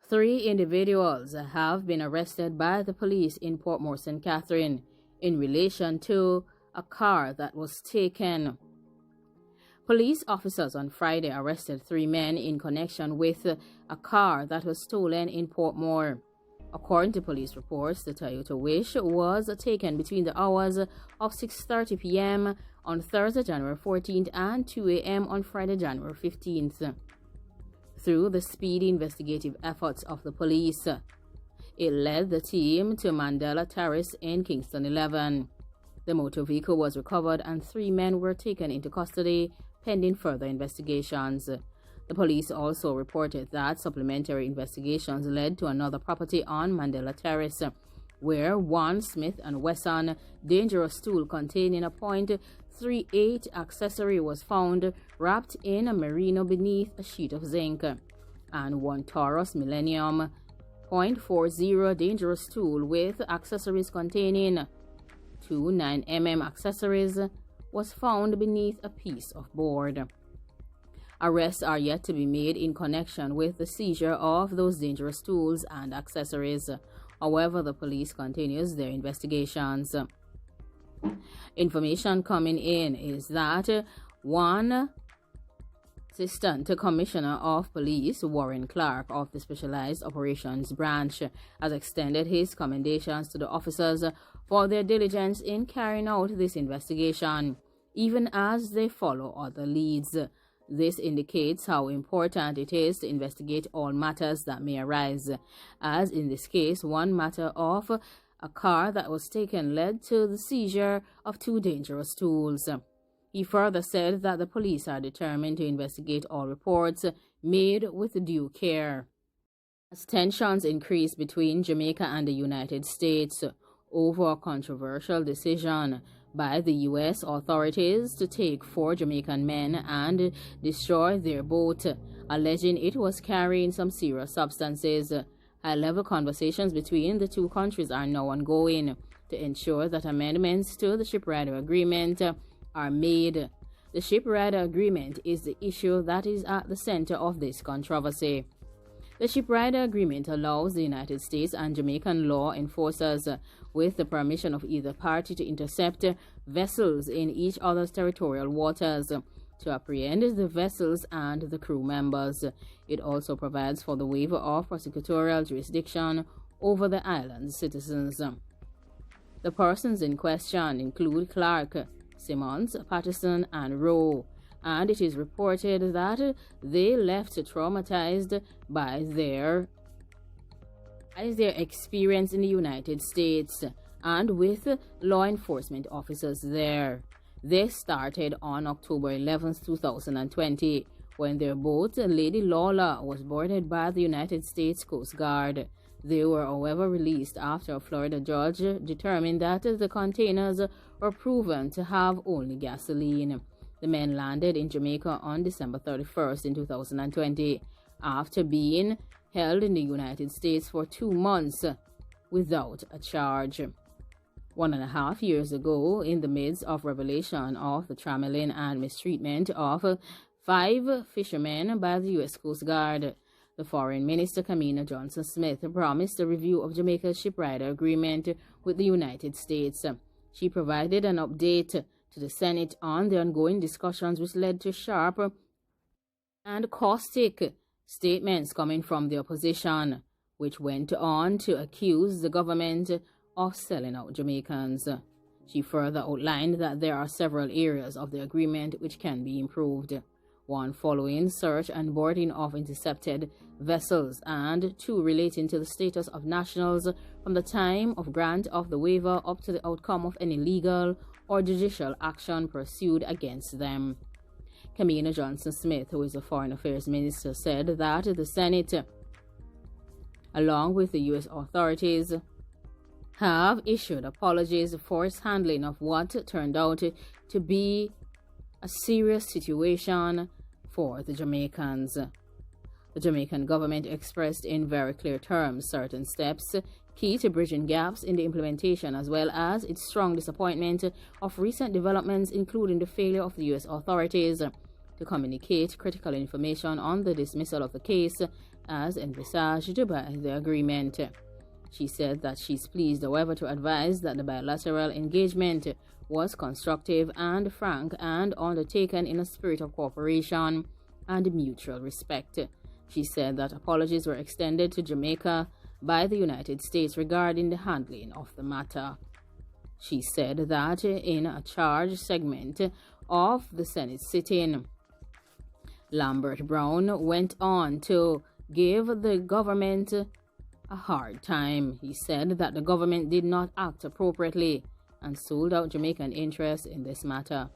3 individuals have been arrested by the police in Port St. Catherine in relation to a car that was taken. Police officers on Friday arrested 3 men in connection with a car that was stolen in Portmore. According to police reports, the Toyota Wish was taken between the hours of 6:30 p.m. on Thursday, January 14th and 2 a.m. on Friday, January 15th. Through the speedy investigative efforts of the police, it led the team to Mandela Terrace in Kingston 11. The motor vehicle was recovered and 3 men were taken into custody pending further investigations. The police also reported that supplementary investigations led to another property on Mandela Terrace, where one Smith & Wesson dangerous tool containing a .38 accessory was found wrapped in a merino beneath a sheet of zinc, and one Taurus Millennium .40 dangerous tool with accessories containing 2 9mm accessories was found beneath a piece of board. Arrests are yet to be made in connection with the seizure of those dangerous tools and accessories. However, the police continues their investigations. Information coming in is that one Assistant Commissioner of Police, Warren Clark of the Specialized Operations Branch, has extended his commendations to the officers for their diligence in carrying out this investigation, even as they follow other leads. This indicates how important it is to investigate all matters that may arise, as in this case, one matter of a car that was taken led to the seizure of 2 dangerous tools. He further said that the police are determined to investigate all reports made with due care. As tensions increase between Jamaica and the United States over a controversial decision by the U.S. authorities to take 4 Jamaican men and destroy their boat, alleging it was carrying some serious substances, high-level conversations between the 2 countries are now ongoing to ensure that amendments to the Shipwright Agreement are made. The Shipwright Agreement is the issue that is at the center of this controversy. The Shipwright Agreement allows the United States and Jamaican law enforcers, with the permission of either party, to intercept vessels in each other's territorial waters, to apprehend the vessels and the crew members. It also provides for the waiver of prosecutorial jurisdiction over the island's citizens. The persons in question include Clark, Simmons, Patterson, and Rowe, and it is reported that they left traumatized by their experience in the United States and with law enforcement officers there. This started on October 11, 2020, when their boat, Lady Lawler, was boarded by the United States Coast Guard. They were, however, released after a Florida judge determined that the containers were proven to have only gasoline. The men landed in Jamaica on December 31st in 2020, after being held in the United States for 2 months without a charge. 1.5 years ago, in the midst of revelation of the trammeling and mistreatment of 5 fishermen by the U.S. Coast Guard, the Foreign Minister Kamina Johnson-Smith promised a review of Jamaica's Shipwright Agreement with the United States. She provided an update to the Senate on the ongoing discussions, which led to sharp and caustic statements coming from the opposition, which went on to accuse the government of selling out Jamaicans. She further outlined that there are several areas of the agreement which can be improved. 1 following search and boarding of intercepted vessels, and 2 relating to the status of nationals from the time of grant of the waiver up to the outcome of any legal or judicial action pursued against them. Kamina Johnson-Smith, who is the Foreign Affairs Minister, said that the Senate, along with the U.S. authorities, have issued apologies for its handling of what turned out to be a serious situation for the Jamaicans. The Jamaican government expressed in very clear terms certain steps key to bridging gaps in the implementation, as well as its strong disappointment of recent developments, including the failure of the U.S. authorities to communicate critical information on the dismissal of the case as envisaged by the agreement. She said that she's pleased, however, to advise that the bilateral engagement was constructive and frank and undertaken in a spirit of cooperation and mutual respect. She said that apologies were extended to Jamaica by the United States regarding the handling of the matter. She said that in a charged segment of the Senate sitting, Lambert Brown went on to give the government a hard time. He said that the government did not act appropriately and sold out Jamaican interests in this matter.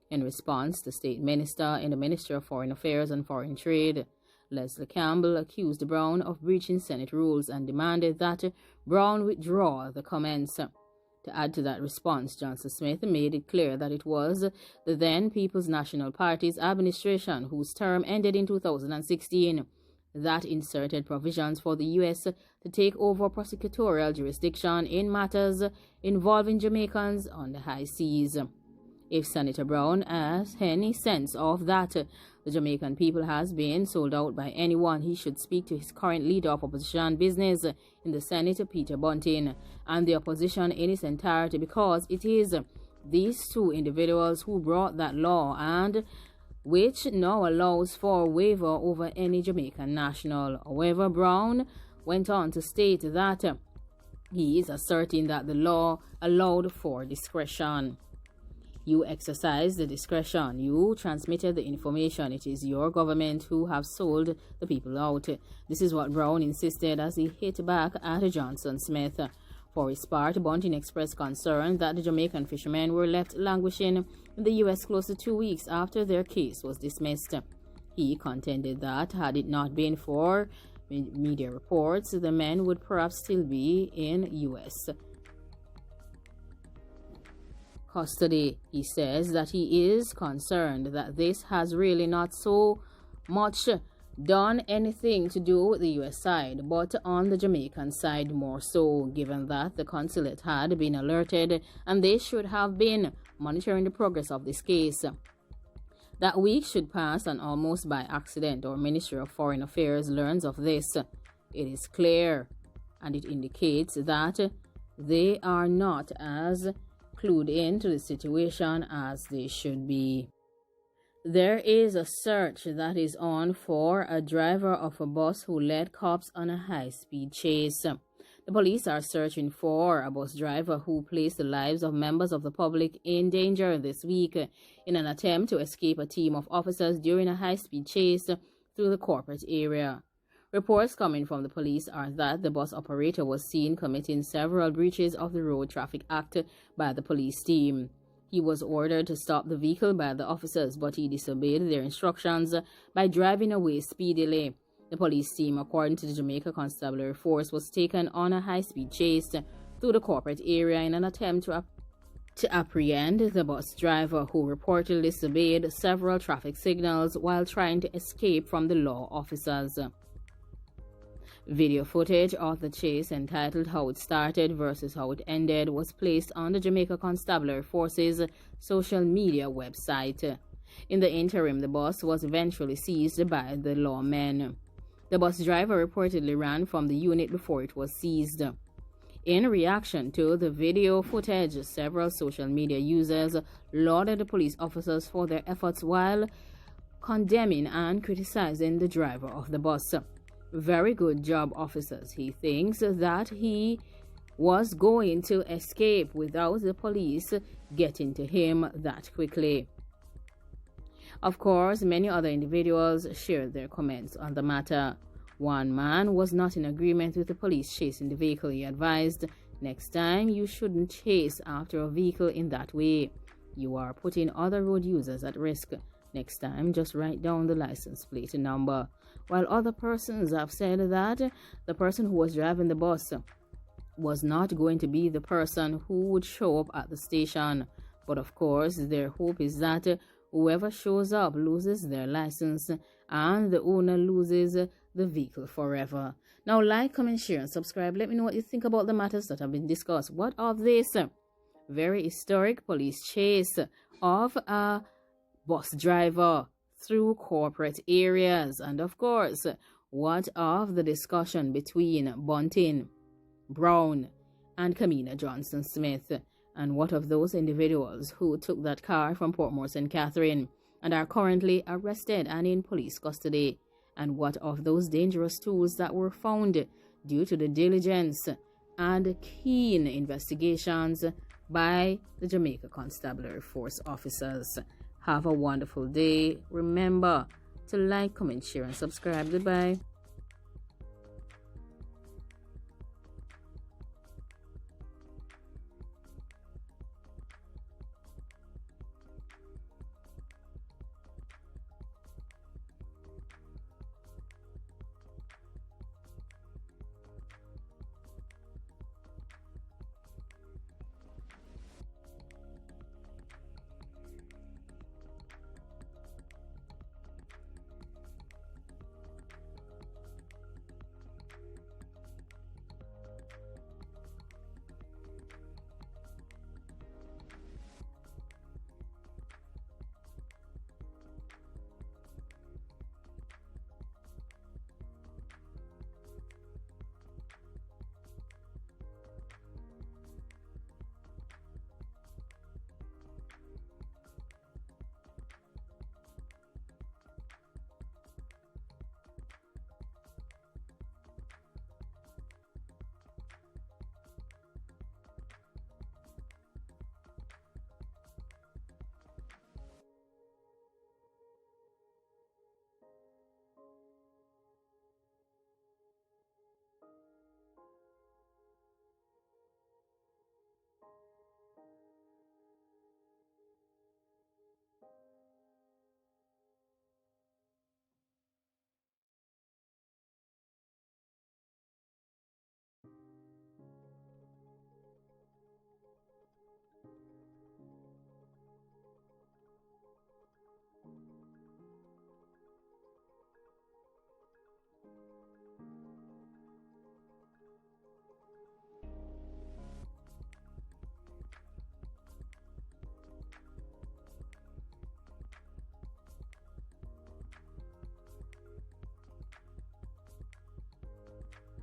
In response, the state minister in the Ministry of Foreign Affairs and Foreign Trade, Leslie Campbell, accused Brown of breaching Senate rules and demanded that Brown withdraw the comments. To add to that response, Johnson Smith made it clear that it was the then People's National Party's administration, whose term ended in 2016, that inserted provisions for the U.S. to take over prosecutorial jurisdiction in matters involving Jamaicans on the high seas. If Senator Brown has any sense of that the Jamaican people has been sold out by anyone, he should speak to his current leader of opposition business in the Senate, Peter Bunting, and the opposition in its entirety, because it is these two individuals who brought that law and which now allows for waiver over any Jamaican national. However, Brown went on to state that he is asserting that the law allowed for discretion. You exercised the discretion. You transmitted the information. It is your government who have sold the people out. This is what Brown insisted as he hit back at Johnson Smith. For his part, Bunting expressed concern that the Jamaican fishermen were left languishing in the U.S. close to 2 weeks after their case was dismissed. He contended that, had it not been for media reports, the men would perhaps still be in U.S. custody. He says that he is concerned that this has really not so much done anything to do with the U.S. side, but on the Jamaican side more so, given that the consulate had been alerted and they should have been monitoring the progress of this case. That week should pass and almost by accident our Ministry of Foreign Affairs learns of this. It is clear and it indicates that they are not as clued into the situation as they should be. There is a search that is on for a driver of a bus who led cops on a high-speed chase. The police are searching for a bus driver who placed the lives of members of the public in danger this week in an attempt to escape a team of officers during a high-speed chase through the corporate area. Reports coming from the police are that the bus operator was seen committing several breaches of the Road Traffic Act by the police team. He was ordered to stop the vehicle by the officers, but he disobeyed their instructions by driving away speedily. The police team, according to the Jamaica Constabulary Force, was taken on a high-speed chase through the corporate area in an attempt to apprehend the bus driver, who reportedly disobeyed several traffic signals while trying to escape from the law officers. Video footage of the chase, entitled How It Started versus How It Ended, was placed on the Jamaica Constabulary Force's social media website. In the interim, the bus was eventually seized by the lawmen. The bus driver reportedly ran from the unit before it was seized. In reaction to the video footage, several social media users lauded the police officers for their efforts while condemning and criticizing the driver of the bus. Very good job, officers. He thinks that he was going to escape without the police getting to him that quickly. Of course, many other individuals shared their comments on the matter. One man was not in agreement with the police chasing the vehicle. He advised, "Next time, you shouldn't chase after a vehicle in that way. You are putting other road users at risk. Next time, just write down the license plate number." While other persons have said that the person who was driving the bus was not going to be the person who would show up at the station. But of course, their hope is that whoever shows up loses their license and the owner loses the vehicle forever. Now, like, comment, share, and subscribe. Let me know what you think about the matters that have been discussed. What of this very historic police chase of a bus driver through corporate areas? And of course, what of the discussion between Bunting, Brown, and Kamina Johnson-Smith? And what of those individuals who took that car from Portmore St. Catherine and are currently arrested and in police custody? And what of those dangerous tools that were found due to the diligence and keen investigations by the Jamaica Constabulary Force officers? Have a wonderful day. Remember to like, comment, share, and subscribe. Goodbye.